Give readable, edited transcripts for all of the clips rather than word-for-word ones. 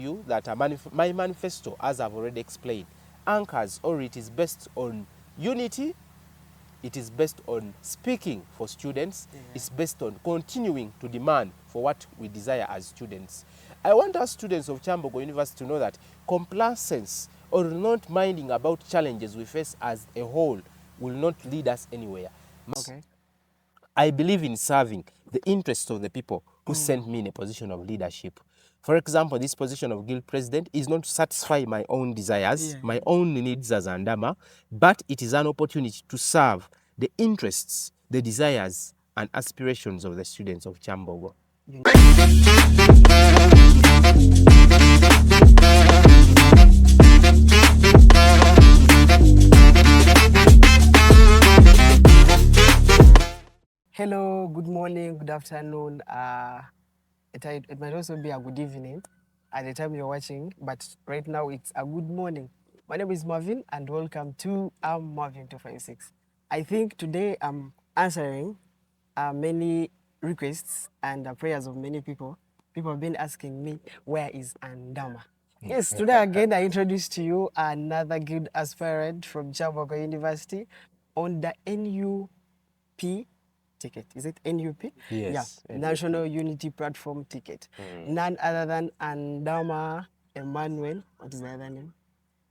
you that my manifesto, as I've already explained, anchors, or it is based on unity, it is based on speaking for students, it's based on continuing to demand for what we desire as students. I want us students of Kyambogo University to know that complacence or not minding about challenges we face as a whole will not lead us anywhere. Okay. I believe in serving the interests of the people who sent me in a position of leadership. For example, this position of guild president is not to satisfy my own desires, my own needs as Andama, but it is an opportunity to serve the interests, the desires, and aspirations of the students of Kyambogo. Hello, good morning, good afternoon. It might also be a good evening at the time you're watching, but right now it's a good morning. My name is Marvin, and welcome to Marvin 256. I think today I'm answering many requests and prayers of many people. People have been asking me, where is Andama? Yes, today again I introduce to you another good aspirant from Kyambogo University on the NUP ticket. Is it NUP? Yes. Yeah, National Unity Platform ticket. None other than Andama Emmanuel. What is the other name?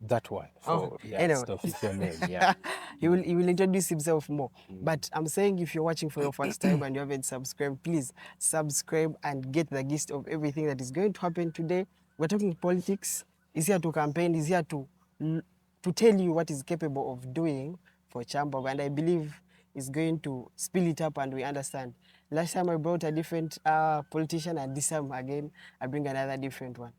That one. Anyway. Stuff is your name, yeah. he will introduce himself more. But I'm saying, if you're watching for your first time and you haven't subscribed, please subscribe and get the gist of everything that is going to happen today. We're talking politics. He's here to campaign. He's here to tell you what he's capable of doing for Kyambogo, and I believe he's going to spill it up and we understand. Last time I brought a different politician, and this time again I bring another different one.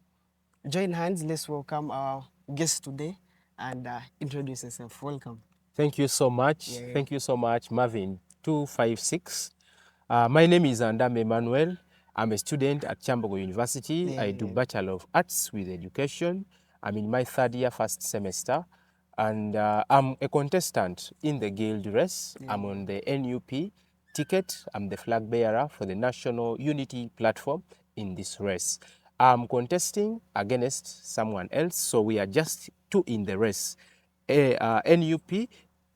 Join hands, let's welcome our guest today and introduce yourself. Welcome. Thank you so much. Thank you so much, Marvin 256. My name is Andama Emmanuel. I'm a student at Kyambogo University. I do Bachelor of Arts with Education. I'm in my third year, first semester. And I'm a contestant in the guild race. I'm on the NUP ticket. I'm the flag bearer for the National Unity Platform in this race. I'm contesting against someone else, so we are just two in the race. NUP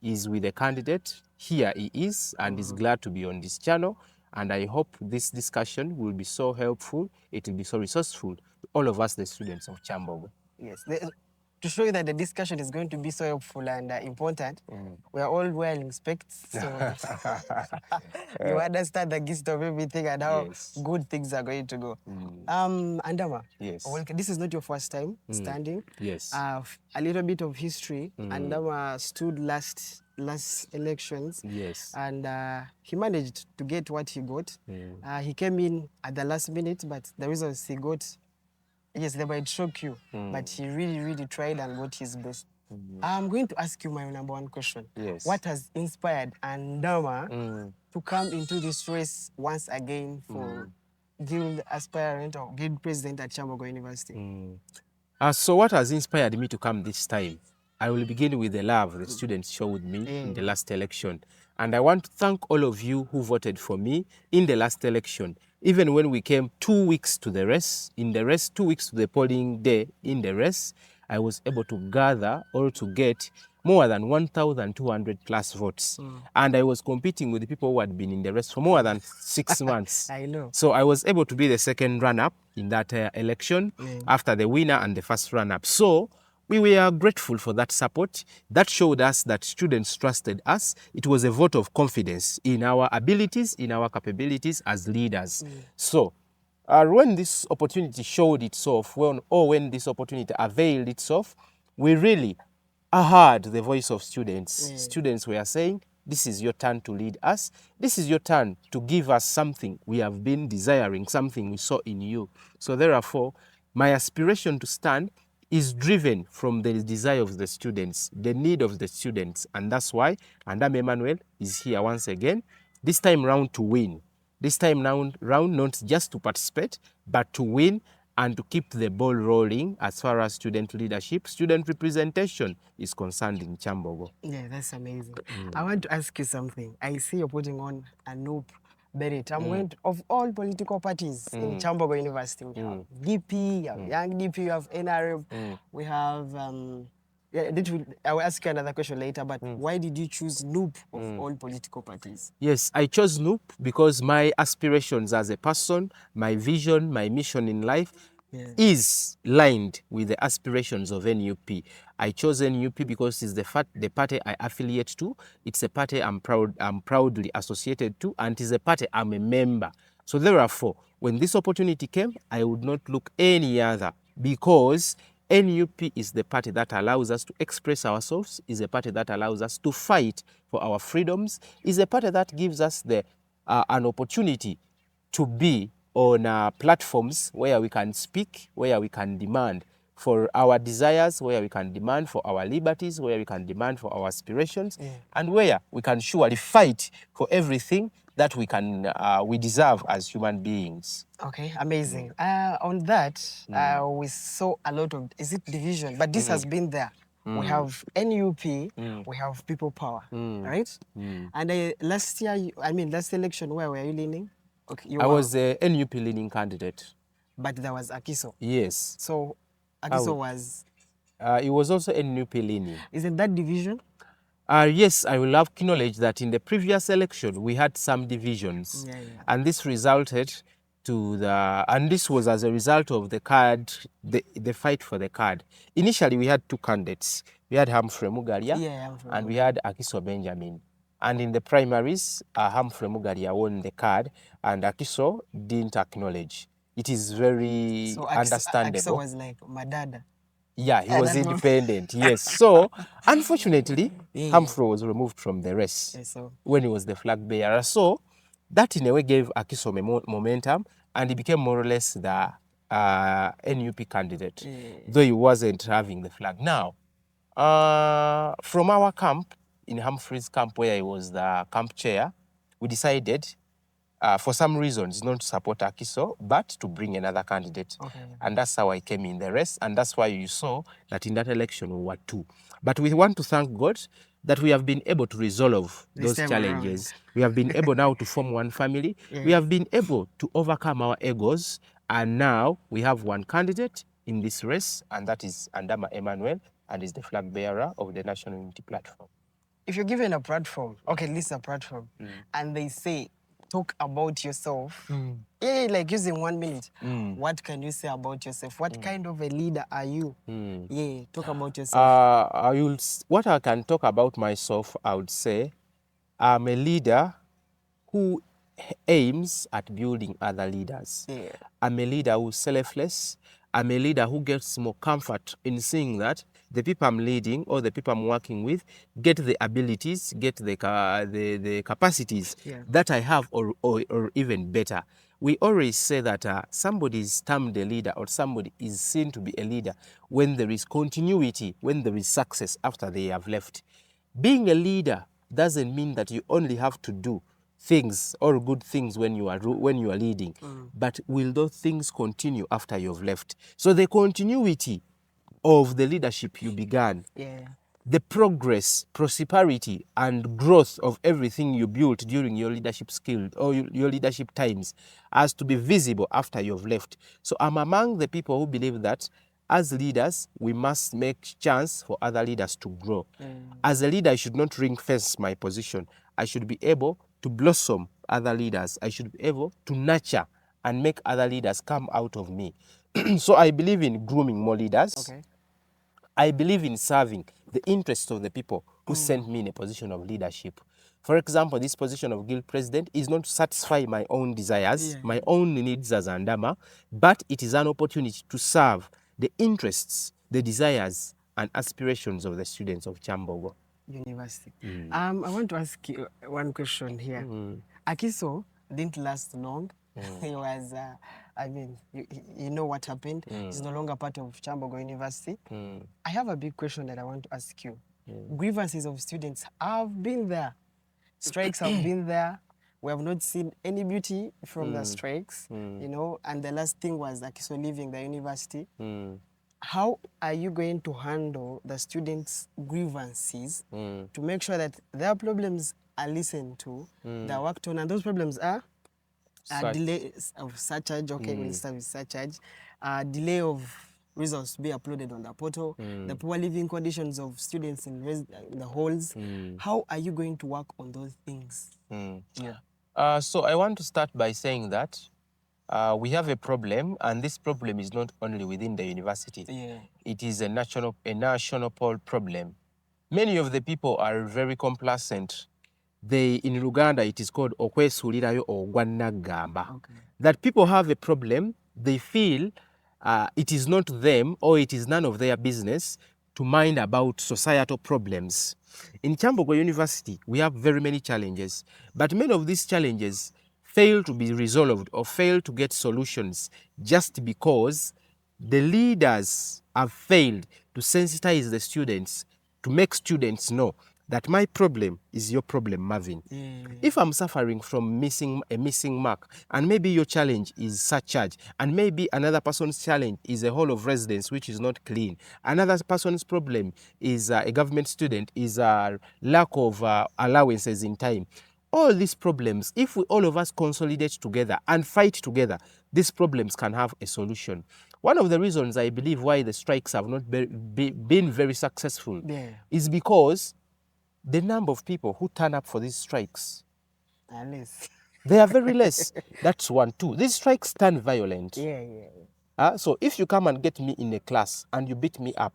is with a candidate. Here he is, and is glad to be on this channel. And I hope this discussion will be so helpful. It will be so resourceful to all of us, the students of Kyambogo. Yes. To show you that the discussion is going to be so helpful and important, we are all wearing specs, so you understand the gist of everything and how good things are going to go. Andama, this is not your first time standing. Yes. A little bit of history. Andama stood last elections. Yes. And he managed to get what he got. He came in at the last minute, but the reasons he got, yes, they might shock you, but he really tried and got his best. I'm going to ask you my number one question. Yes. What has inspired Andama to come into this race once again for guild aspirant or guild president at Kyambogo University? So what has inspired me to come this time? I will begin with the love the students showed me in the last election. And I want to thank all of you who voted for me in the last election. Even when we came 2 weeks to the race, 2 weeks to the polling day in the race, I was able to gather or to get more than 1,200 plus votes. And I was competing with the people who had been in the race for more than 6 months. I know. So I was able to be the second run-up in that election after the winner and the first run-up. So we were grateful for that support. That showed us that students trusted us. It was a vote of confidence in our abilities, in our capabilities as leaders. So when this opportunity showed itself, when this opportunity availed itself, we really heard the voice of students. Students were saying, this is your turn to lead us. This is your turn to give us something we have been desiring, something we saw in you. So therefore, my aspiration to stand is driven from the desire of the students, the need of the students. And that's why Andama Emmanuel is here once again, this time round to win. This time round not just to participate, but to win and to keep the ball rolling as far as student leadership, student representation is concerned in Kyambogo. Yeah, that's amazing. I want to ask you something. I see you're putting on a NUP Berit, I'm going to, of all political parties in Kyambogo University, we have DP, you have Young DP, you have NRM, we have, I will ask you another question later, but why did you choose NUP of all political parties? Yes, I chose NUP because my aspirations as a person, my vision, my mission in life is lined with the aspirations of NUP. I chose NUP because it's the party I affiliate to. It's a party I'm proudly associated to, and it's a party I'm a member. So therefore, when this opportunity came, I would not look any other, because NUP is the party that allows us to express ourselves, is a party that allows us to fight for our freedoms, is a party that gives us an opportunity to be on platforms where we can speak, where we can demand for our desires, where we can demand for our liberties, where we can demand for our aspirations, and where we can surely fight for everything that we deserve as human beings. Okay, amazing. On that, we saw a lot of, is it division? But this has been there. We have NUP, we have people power, right? And last election, where were you leaning? Okay, I was a NUP leading candidate. But there was Akiso. Yes. So Akiso was... it was also NUP leaning. Isn't that division? Yes, I will acknowledge that in the previous election, we had some divisions. And this resulted and this was as a result of the card, the fight for the card. Initially, we had two candidates. We had Humphrey Mugalia and we had Akiso Benjamin. And in the primaries, Humphrey Mugalia won the card and Akiso didn't acknowledge. It is very understandable. Akiso was like Madada. Yeah, he was independent, yes. So, unfortunately, Humphrey was removed from the race when he was the flag bearer. So, that in a way gave Akiso momentum, and he became more or less the NUP candidate, though he wasn't having the flag. Now, from our camp, in Humphrey's camp, where he was the camp chair, we decided, for some reasons, not to support Akiso, but to bring another candidate. And that's how I came in the race, and that's why you saw that in that election we were two. But we want to thank God that we have been able to resolve those challenges. We have been able now to form one family. We have been able to overcome our egos, and now we have one candidate in this race, and that is Andama Emmanuel, and is the flag bearer of the National Unity Platform. If you're given a platform, okay, list a platform, and they say, talk about yourself, like using 1 minute, what can you say about yourself? What kind of a leader are you? Talk about yourself. What I can talk about myself, I would say, I'm a leader who aims at building other leaders. I'm a leader who's selfless. I'm a leader who gets more comfort in seeing that the people I'm leading or the people I'm working with get the abilities, get the capacities that I have, or even better. We always say that somebody is termed a leader, or somebody is seen to be a leader when there is continuity, when there is success after they have left. Being a leader doesn't mean that you only have to do things or good things when you are leading, but will those things continue after you've left? So the continuity of the leadership you began, the progress, prosperity, and growth of everything you built during your leadership skill or your leadership times has to be visible after you've left. So I'm among the people who believe that as leaders, we must make chance for other leaders to grow. As a leader, I should not ring-fence my position. I should be able to blossom other leaders. I should be able to nurture and make other leaders come out of me. So I believe in grooming more leaders. I believe in serving the interests of the people who sent me in a position of leadership. For example, this position of guild president is not to satisfy my own desires, my own needs as Andama, but it is an opportunity to serve the interests, the desires, and aspirations of the students of Kyambogo University. I want to ask you one question here. Akiso didn't last long. He was, you know what happened. He's no longer part of Kyambogo University. I have a big question that I want to ask you. Grievances of students have been there. Strikes have been there. We have not seen any beauty from the strikes, you know, and the last thing was Akiso leaving the university. How are you going to handle the students' grievances to make sure that their problems are listened to, they're worked on, and those problems are delay of surcharge. Okay, we'll start with surcharge. Delay of results to be uploaded on the portal. The poor living conditions of students in the halls. How are you going to work on those things? Yeah. So I want to start by saying that we have a problem, and this problem is not only within the university. Yeah. It is a national problem. Many of the people are very complacent. In Uganda, it is called okwesulirayo ogwannagamba. Okay. That people have a problem, they feel it is not them or it is none of their business to mind about societal problems. In Kyambogo University, we have very many challenges, but many of these challenges fail to be resolved or fail to get solutions just because the leaders have failed to sensitize the students, to make students know that my problem is your problem, Marvin. If I'm suffering from a missing mark, and maybe your challenge is surcharge, and maybe another person's challenge is a hall of residence which is not clean, another person's problem is a government student is a lack of allowances in time. All these problems, if we all of us consolidate together and fight together, these problems can have a solution. One of the reasons I believe why the strikes have not been very successful is because the number of people who turn up for these strikes, they are very less. That's one. Two, these strikes turn violent. So if you come and get me in a class and you beat me up,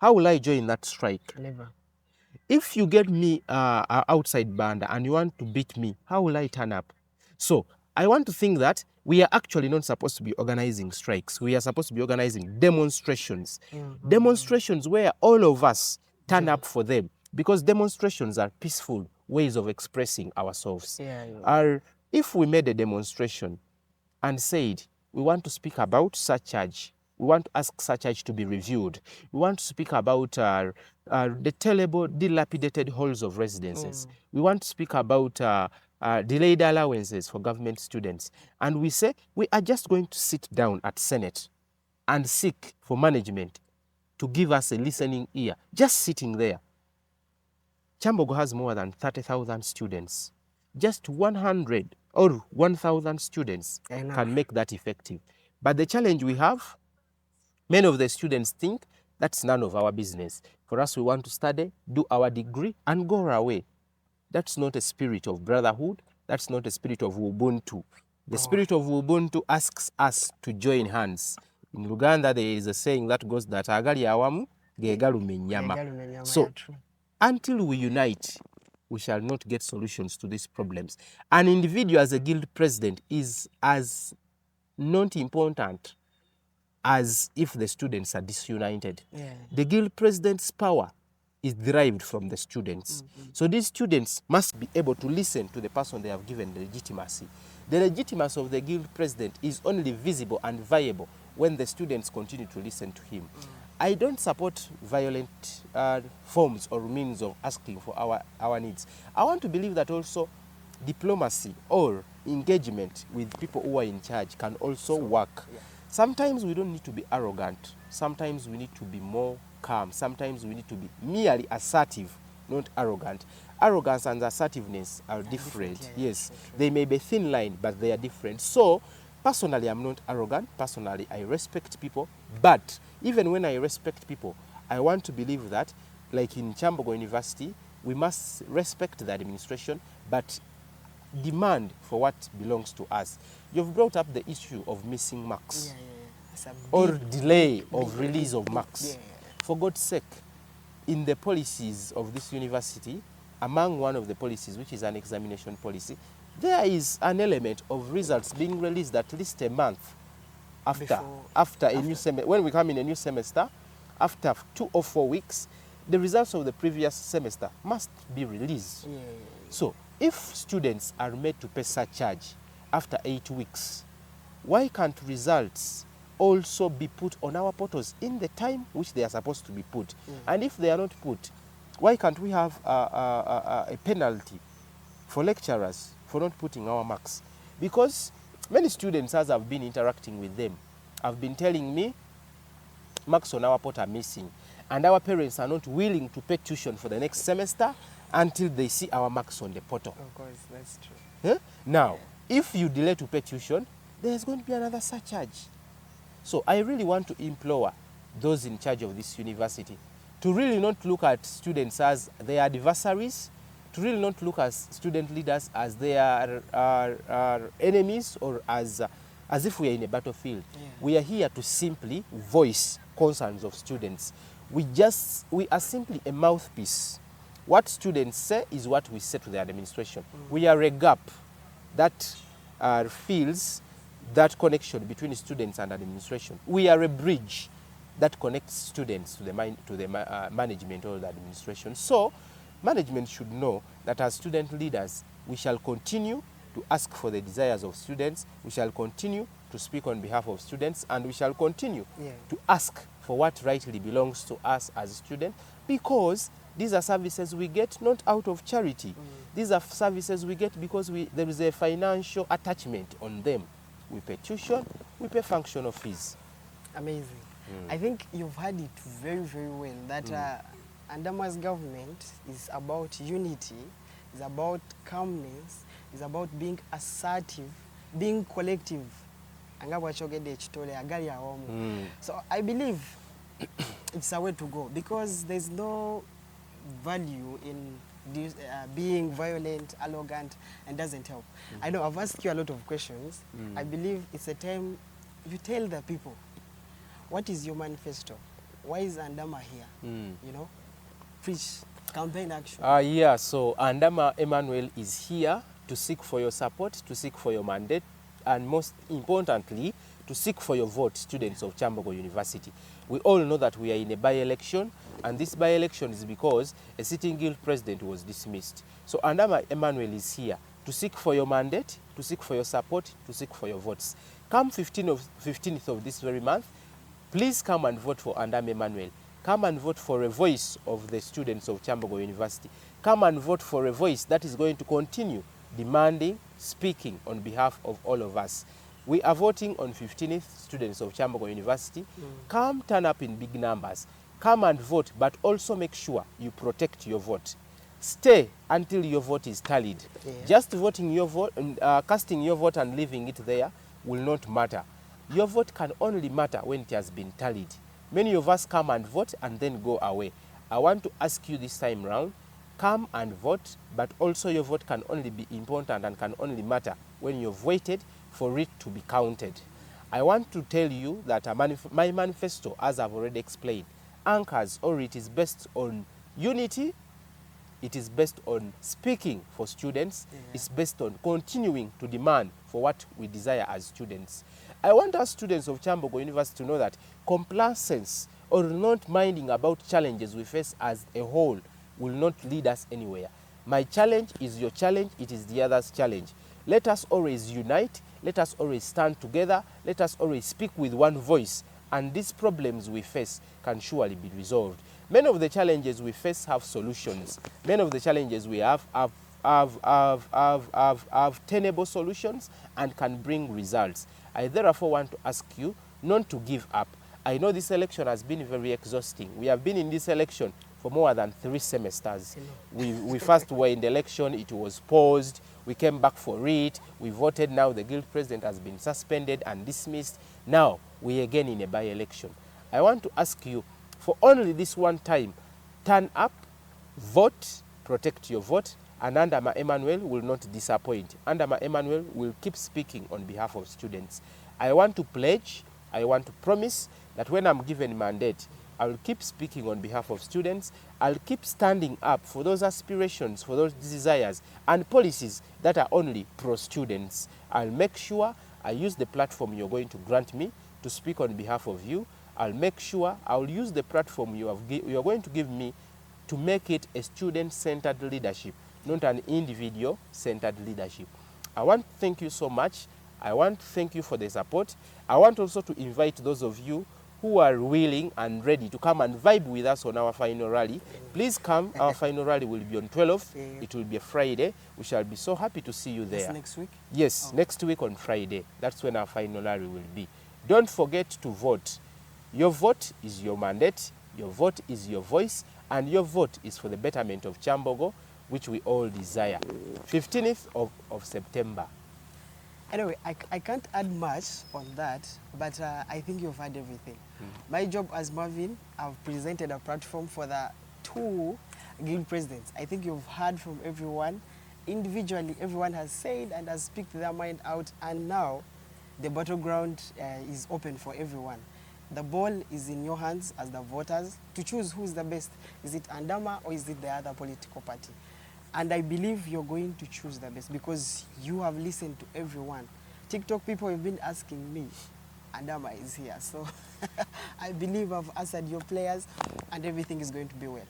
how will I join that strike? Never. If you get me outside Banda and you want to beat me, how will I turn up? So I want to think that we are actually not supposed to be organizing strikes. We are supposed to be organizing demonstrations. Demonstrations where all of us turn up for them, because demonstrations are peaceful ways of expressing ourselves. If we made a demonstration and said, we want to speak about surcharge, we want to ask surcharge to be reviewed, we want to speak about the terrible dilapidated halls of residences, we want to speak about delayed allowances for government students, and we say we are just going to sit down at Senate and seek for management to give us a listening ear, just sitting there. Kyambogo has more than 30,000 students. Just 100 or 1,000 students can make that effective. But the challenge we have, many of the students think that's none of our business. For us, we want to study, do our degree, and go our way. That's not a spirit of brotherhood. That's not a spirit of Ubuntu. The spirit of Ubuntu asks us to join hands. In Uganda, there is a saying that goes that agali awamu gegaluma ennyama. So until we unite, we shall not get solutions to these problems. An individual as a guild president is as not important as if the students are disunited. The guild president's power is derived from the students. So these students must be able to listen to the person they have given the legitimacy. The legitimacy of the guild president is only visible and viable when the students continue to listen to him. I don't support violent forms or means of asking for our needs. I want to believe that also diplomacy or engagement with people who are in charge can also work. Sometimes we don't need to be arrogant. Sometimes we need to be more calm. Sometimes we need to be merely assertive, not arrogant. Arrogance and assertiveness are different. Yes, they may be thin line, but they are different. So, personally, I'm not arrogant. Personally, I respect people. But even when I respect people, I want to believe that, like in Kyambogo University, we must respect the administration, but demand for what belongs to us. You've brought up the issue of missing marks or delay of release of marks. For God's sake, in the policies of this university, among one of the policies, which is an examination policy, there is an element of results being released at least a month after a new semester. When we come in a new semester, after 2 or 4 weeks, the results of the previous semester must be released. So, if students are made to pay surcharge after 8 weeks, why can't results also be put on our portals in the time which they are supposed to be put? And if they are not put, why can't we have a penalty for lecturers for not putting our marks? Because many students, as I've been interacting with them, have been telling me marks on our portal are missing, and our parents are not willing to pay tuition for the next semester until they see our marks on the portal. Of course, that's true. Now, If you delay to pay tuition, there's going to be another surcharge. So I really want to implore those in charge of this university to really not look at students as their adversaries, to really not look at student leaders as their enemies or as if we are in a battlefield. Yeah. We are here to simply voice concerns of students. We are simply a mouthpiece. What students say is what we say to the administration. We are a gap that fills that connection between students and administration. We are a bridge that connects students to the management or the administration. So management should know that as student leaders, we shall continue to ask for the desires of students, we shall continue to speak on behalf of students, and we shall continue to ask for what rightly belongs to us as students, because these are services we get not out of charity. These are services we get because there is a financial attachment on them. We pay tuition, we pay functional fees. Amazing. I think you've had it very, very well, that Andama's government is about unity, is about calmness, is about being assertive, being collective. So I believe it's a way to go, because there's no value in this, being violent, arrogant, and doesn't help. I know I've asked you a lot of questions. I believe it's a time you tell the people, what is your manifesto? Why is Andama here? You know, preach, campaign action. Yeah, so Andama Emmanuel is here to seek for your support, to seek for your mandate, and most importantly, to seek for your vote, students of Kyambogo University. We all know that we are in a by-election, and this by-election is because a sitting guild president was dismissed. So Andama Emmanuel is here to seek for your mandate, to seek for your support, to seek for your votes. Come 15th of this very month, please come and vote for Andama Emmanuel. Come and vote for a voice of the students of Kyambogo University. Come and vote for a voice that is going to continue demanding, speaking on behalf of all of us. We are voting on 15th, students of Kyambogo University. Come, turn up in big numbers. Come and vote, but also make sure you protect your vote. Stay until your vote is tallied. Just voting your vote, casting your vote and leaving it there will not matter. Your vote can only matter when it has been tallied. Many of us come and vote and then go away. I want to ask you this time round, come and vote, but also your vote can only be important and can only matter when you've waited for it to be counted. I want to tell you that my manifesto, as I've already explained, anchors, or it is based on unity, it is based on speaking for students, it's based on continuing to demand for what we desire as students. I want us students of Kyambogo University to know that complacence or not minding about challenges we face as a whole will not lead us anywhere. My challenge is your challenge, it is the other's challenge. Let us always unite, let us always stand together, let us always speak with one voice, and these problems we face can surely be resolved. Many of the challenges we face have solutions. Many of the challenges we have tenable solutions and can bring results. I therefore want to ask you not to give up. I know this election has been very exhausting. We have been in this election for more than 3 semesters. We first were in the election, it was paused, we came back for it, we voted, now the guild president has been suspended and dismissed. Now we are again in a by-election. I want to ask you, for only this one time, turn up, vote, protect your vote, and Andama Emmanuel will not disappoint. Andama Emmanuel will keep speaking on behalf of students. I want to pledge, I want to promise that when I'm given mandate, I will keep speaking on behalf of students. I'll keep standing up for those aspirations, for those desires and policies that are only pro-students. I'll make sure I use the platform you're going to grant me to speak on behalf of you. I'll make sure I'll use the platform you're going to give me to make it a student-centered leadership, not an individual-centered leadership. I want to thank you so much. I want to thank you for the support. I want also to invite those of you who are willing and ready to come and vibe with us on our final rally. Please come. Our final rally will be on 12th. It will be a Friday. We shall be so happy to see you there. That's next week? Yes, next week on Friday. That's when our final rally will be. Don't forget to vote. Your vote is your mandate. Your vote is your voice. And your vote is for the betterment of Kyambogo, which we all desire. 15th of September. Anyway, I can't add much on that, but I think you've had everything. My job as Marvin, I've presented a platform for the two guild presidents. I think you've heard from everyone. Individually, everyone has said and has speak their mind out, and now the battleground is open for everyone. The ball is in your hands as the voters to choose who's the best. Is it Andama or is it the other political party? And I believe you're going to choose the best because you have listened to everyone. TikTok people have been asking me, Andama is here. So I believe I've answered your players and everything is going to be well.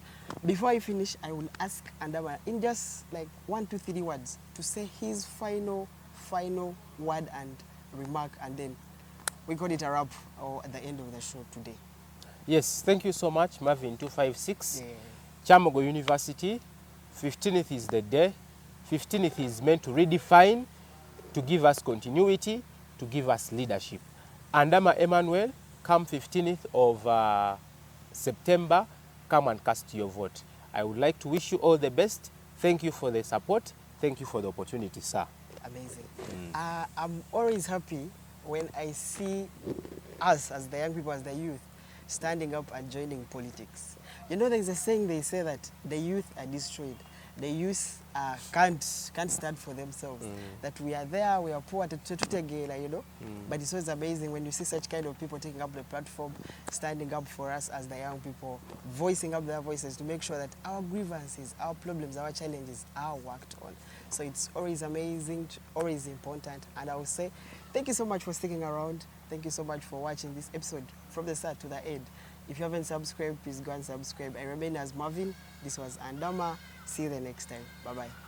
Before I finish, I will ask Andama in just like 1, 2, 3 words to say his final word and remark, and then we call it a wrap or at the end of the show today. Yes, thank you so much, Marvin 256. Yeah. Kyambogo University, 15th is the day. 15th is meant to redefine, to give us continuity, to give us leadership. Andama Emmanuel, come 15th of September, come and cast your vote. I would like to wish you all the best. Thank you for the support. Thank you for the opportunity, sir. Amazing. I'm always happy when I see us as the young people, as the youth, standing up and joining politics. You know, there's a saying they say that the youth are destroyed. The youth can't stand for themselves. That we are there, we are poor, you know. But it's always amazing when you see such kind of people taking up the platform, standing up for us as the young people, voicing up their voices to make sure that our grievances, our problems, our challenges are worked on. So it's always amazing, always important. And I will say, thank you so much for sticking around. Thank you so much for watching this episode from the start to the end. If you haven't subscribed, please go and subscribe. I remain as Marvin. This was Andama. See you the next time. Bye-bye.